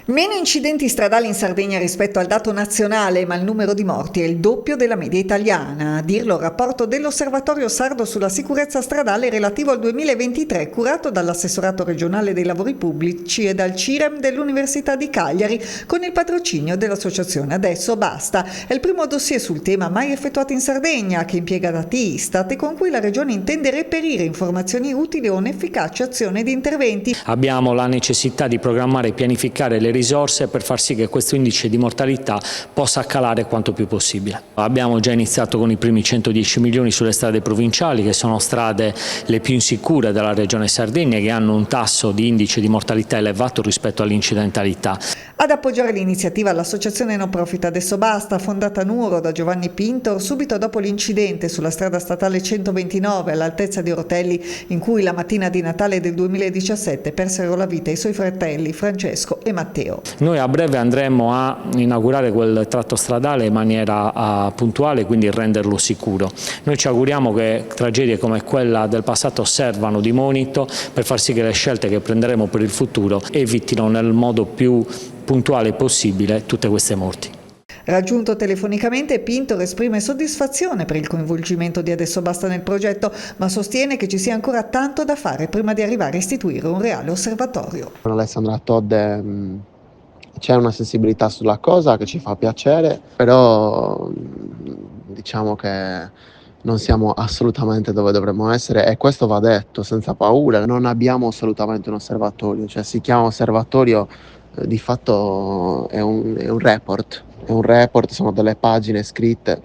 Meno incidenti stradali in Sardegna rispetto al dato nazionale, ma il numero di morti è il doppio della media italiana. A dirlo il rapporto dell'Osservatorio Sardo sulla sicurezza stradale relativo al 2023, curato dall'Assessorato regionale dei lavori pubblici e dal CIREM dell'Università di Cagliari, con il patrocinio dell'associazione Adesso Basta. È il primo dossier sul tema mai effettuato in Sardegna, che impiega dati Istat e con cui la Regione intende reperire informazioni utili a un'efficace azione di interventi. Abbiamo la necessità di programmare e pianificare le risorse per far sì che questo indice di mortalità possa calare quanto più possibile. Abbiamo già iniziato con i primi 110 milioni sulle strade provinciali, che sono strade le più insicure della regione Sardegna, che hanno un tasso di indice di mortalità elevato rispetto all'incidentalità. Ad appoggiare l'iniziativa l'associazione no profit Adesso Basta, fondata a Nuoro da Giovanni Pintor, subito dopo l'incidente sulla strada statale 129 all'altezza di Ortelli, in cui la mattina di Natale del 2017 persero la vita i suoi fratelli Francesco e Matteo. Noi a breve andremo a inaugurare quel tratto stradale in maniera puntuale, quindi renderlo sicuro. Noi ci auguriamo che tragedie come quella del passato servano di monito per far sì che le scelte che prenderemo per il futuro evitino nel modo più puntuale possibile tutte queste morti. Raggiunto telefonicamente, Pintor esprime soddisfazione per il coinvolgimento di Adesso Basta nel progetto, ma sostiene che ci sia ancora tanto da fare prima di arrivare a istituire un reale osservatorio. Con Alessandra Todde c'è una sensibilità sulla cosa che ci fa piacere, però diciamo che non siamo assolutamente dove dovremmo essere, e questo va detto senza paura. Non abbiamo assolutamente un osservatorio, cioè si chiama osservatorio, di fatto è un report. È un report, sono delle pagine scritte,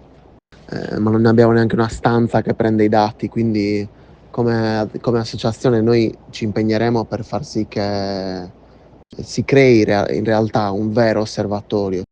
ma non abbiamo neanche una stanza che prende i dati, quindi come associazione noi ci impegneremo per far sì che si crei in realtà un vero osservatorio.